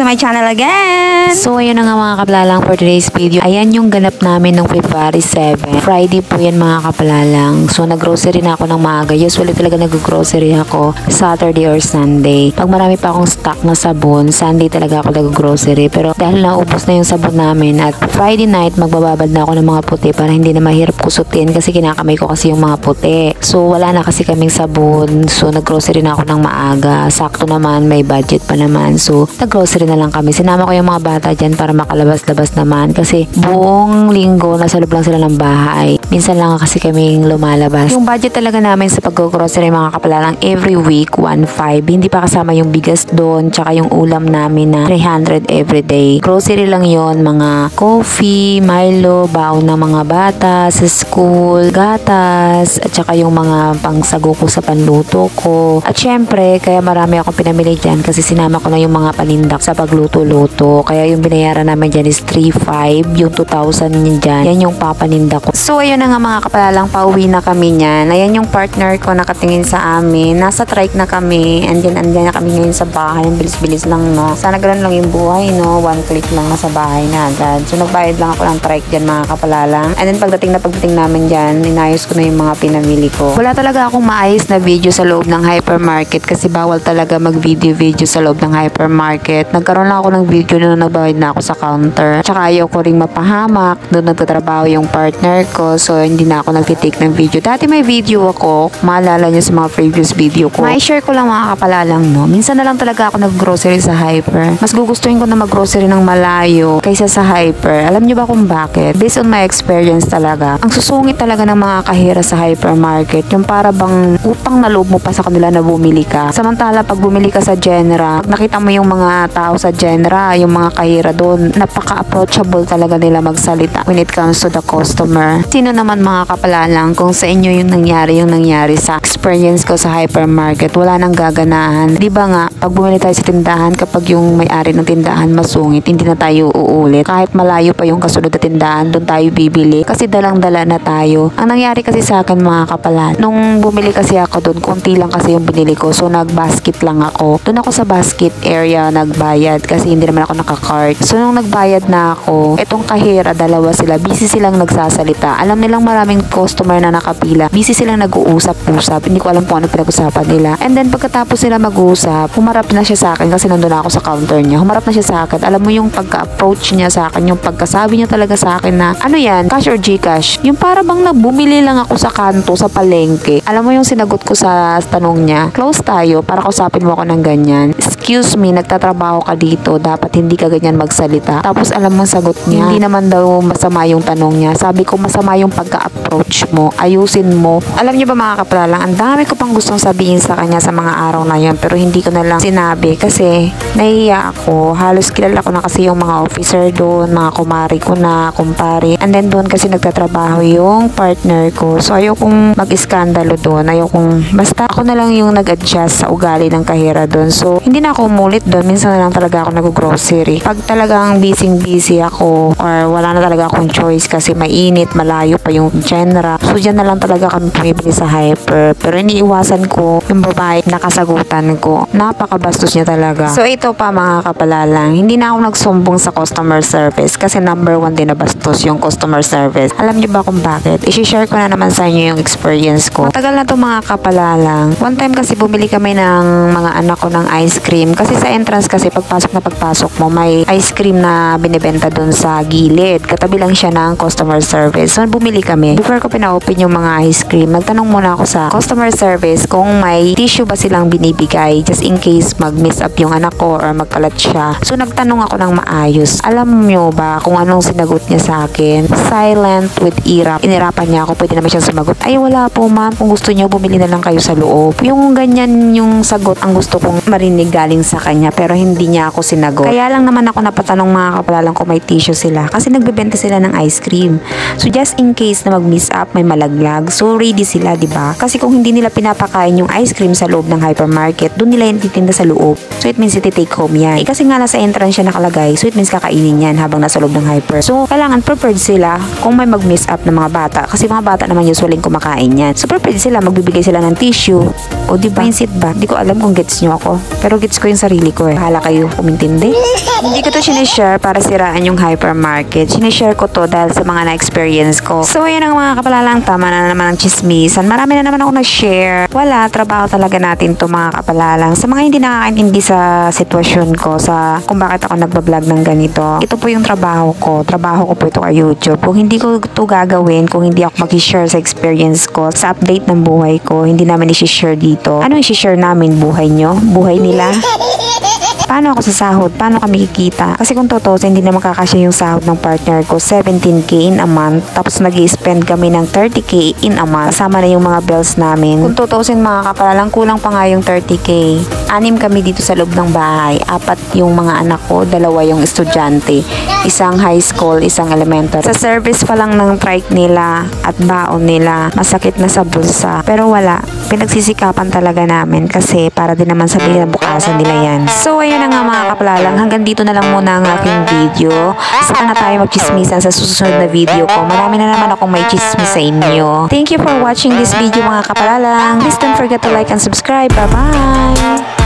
to my channel again! So ayun na nga mga kapalalang for today's video. Ayan yung ganap namin ng February 7. Friday po yan mga kapalalang. So nag-grocery na ako ng maaga. Usually talaga nag-grocery ako Saturday or Sunday. Pag marami pa akong stock na sabon, Sunday talaga ako nag-grocery. Pero dahil naubos na yung sabon namin at Friday night magbababad na ako ng mga puti para hindi na mahirap kusutin kasi kinakamay ko kasi yung mga puti. So wala na kasi kaming sabon. So nag-grocery na ako ng maaga. Sakto naman, may budget pa naman. So nag-grocery na lang kami. Sinama ko yung mga bata dyan para makalabas-labas naman kasi buong linggo nasa loob lang sila ng bahay. Minsan lang kasi kaming lumalabas. Yung budget talaga namin sa pag-grocery mga kapalalang every week 1.5. Hindi pa kasama yung bigas doon tsaka yung ulam namin na 300 everyday. Grocery lang yon, mga coffee, Milo, baon ng mga bata sa school, gatas, at saka yung mga pangsago ko sa panluto ko. At syempre, kaya marami akong pinamili dyan kasi sinama ko na yung mga panindak sa pagluto-luto. Kaya yung binayaran namin dyan is 3.5. Yung 2,000 dyan, yan yung papanindak ko. So, ayun na nga mga kapalalang, pauwi na kami niyan. Ayan yung partner ko nakatingin sa amin. Nasa trike na kami. Andyan na kami ngayon sa bahay. Bilis-bilis lang, no? Sana ganoon lang yung buhay, no? One click lang nasa bahay na agad. So, nagbayad lang ako ng trike dyan mga kapalalang. And then, pagdating namin dyan, inayos ko na yung mga pinamili ko. Wala talaga akong maayos na video sa loob ng hypermarket kasi bawal talaga mag-video sa loob ng hypermarket. Nagkaroon lang ako ng video na nagbayad na ako sa counter. Tsaka ayaw ko ring mapahamak. Doon nagtatrabaho yung partner ko. So, hindi na ako nag-take ng video. Dati may video ako. Maalala niyo sa mga previous video ko. Ma-share ko lang mga kapalalang, no? Minsan na lang talaga ako nag-grocery sa hyper. Mas gugustuhin ko na mag-grocery ng malayo kaysa sa hyper. Alam niyo ba kung bakit? Based on my experience talaga. Ang susungit talaga ng mga kahira sa hypermarket. Yung para bang utang na loob mo pa sa kanila na bumili ka. Samantala, pag bumili ka sa Genera, nakita mo yung mga tao sa Genera, yung mga kahira doon, napaka-approachable talaga nila magsalita when it comes to the customer. Sino naman mga kapalalang kung sa inyo yung nangyari sa experience ko sa hypermarket, wala nang gaganahan. Di ba nga, pag bumili tayo sa tindahan, kapag yung may-ari ng tindahan masungit, hindi na tayo uulit. Kahit malayo pa yung kasunod na tindahan, doon tayo bibili kasi dalang-dala na tayo. Ang nangyari kasi sa akin mga kapalan, nung bumili kasi ako doon, konti lang kasi yung binili ko. So nag-basket lang ako. Doon ako sa basket area nagbayad kasi hindi naman ako naka-cart. So nung nagbayad na ako, etong kahira, dalawa sila, busy silang nagsasalita. Alam nilang maraming customer na nakapila. Busy silang nag-uusap-usap. Hindi ko alam kung ano pinag-usapan nila. And then pagkatapos sila mag-usap, humarap na siya sa akin kasi nandun ako sa counter niya. Humarap na siya sa akin. Alam mo yung pagka-approach niya sa akin, yung pagkasabi niya talaga sa akin na, ano yan, cash or Gcash? Yung para bang bumili lang ako sa kanto, sa palengke. Alam mo yung sinagot ko sa tanong niya, close tayo para kausapin mo ako ng ganyan. Excuse me, nagtatrabaho ka dito, dapat hindi ka ganyan magsalita. Tapos alam mo sagot niya, hindi naman daw masama yung tanong niya. Sabi ko masama yung pagka-approach mo, ayusin mo. Alam niyo ba mga kapalalang, ang dami ko pang gustong sabihin sa kanya sa mga araw na yun, pero hindi ko na lang sinabi kasi nahiya ako. Halos kilala ko na kasi yung mga officer doon, mga kumari ko na, kumpare. And then doon kasi nagtatrabaho yung partner ko. So ayaw kong mag-iskandalo doon. Ayaw kong, basta ako na lang yung nag-adjust sa ugali ng kahira doon. So hindi na ako umulit doon. Minsan na lang talaga ako nag-grocery. Pag talagang busy ako or wala na talaga akong choice kasi mainit, malayo pa yung Genera. So dyan na lang talaga kami pumibili sa hyper. Pero iniiwasan ko yung babae nakasagutan ko. Napakabastos niya talaga. So ito pa mga kapalalang, hindi na ako nagsumbong sa customer service kasi number 1 din na bastos yung customer service. Alam niyo ba kung bakit? I-share ko na naman sa inyo yung experience ko. Matagal na to mga kapalalang. One time kasi bumili kami ng mga anak ko ng ice cream. Kasi sa entrance kasi pagpasok mo, may ice cream na binibenta dun sa gilid. Katabi lang siya ng customer service. So bumili kami. Before ko pina-open yung mga ice cream, nagtanong muna ako sa customer service kung may tissue ba silang binibigay just in case mag-miss up yung anak ko or magkalat siya. So nagtanong ako ng maayos. Alam nyo ba kung anong sinagot niya sa akin? Silent with irap. Inirapan niya ako. Pwede naman siyang sumagot. Ay wala po ma'am. Kung gusto niyo bumili na lang kayo sa loob. Yung ganyan yung sagot ang gusto kong marinig galing sa kanya pero hindi niya ako sinagot. Kaya lang naman ako napatanong mga kapalalang kung may tissue sila kasi nagbebenta sila ng ice cream. So just in case na mag-miss up, may malaglag. So ready sila, di ba? Kasi kung hindi nila pinapakain yung ice cream sa loob ng hypermarket, doon nila yung titinda sa loob. So it means iti-take home yan. Kasi nga nasa entrance siya nakalagay. So it means kakainin yan habang nasa loob ng hyper. So kailangan prepared sila kung may mag-miss up ng mga bata. Kasi mga bata naman usually kumakain yan. So prepared sila, magbibigay sila ng tissue. O di ba? Mindset ba? Di ko alam kung gets nyo ako. Pero gets ko yung sarili ko eh. Bahala kayo. hirap umintindi. Hindi ko to sinishare para siraan yung hypermarket. Sinishare ko to dahil sa mga na-experience ko. So, ayan ang mga kapalalang, tama na naman ang chismisan. Marami na naman ako nag-share. Wala, trabaho talaga natin to mga kapalalang. Sa mga hindi nakakaintindi sa sitwasyon ko, sa kung bakit ako nagbablog ng ganito, ito po yung trabaho ko. Trabaho ko po ito kay YouTube. Kung hindi ko ito gagawin, kung hindi ako mag-share sa experience ko, sa update ng buhay ko, hindi namin i-share dito. Ano i-share namin? Buhay nyo? Buhay nila? Paano ako sasahod? Paano kami kikita? Kasi kung totoo, hindi naman kakasya yung sahod ng partner ko, 17k in a month. Tapos nag-i-spend kami ng 30k in a month. Kasama na yung mga bills namin. Kung totoo, mga kapalalang, kulang pa nga yung 30k. 6 kami dito sa loob ng bahay. 4 yung mga anak ko, 2 yung estudyante. Isang high school, isang elementary. Sa service pa lang ng trike nila at baon nila, masakit na sa bulsa. Pero wala, pinagsisikapan talaga namin kasi para din naman sa bukasan nila yan. So, ayun na nga mga kapalalang, hanggang dito na lang muna ang aking video. Saka na tayo magchismisan sa susunod na video ko. Marami na naman akong may chismis sa inyo. Thank you for watching this video mga kapalalang. Please don't forget to like and subscribe. Bye-bye!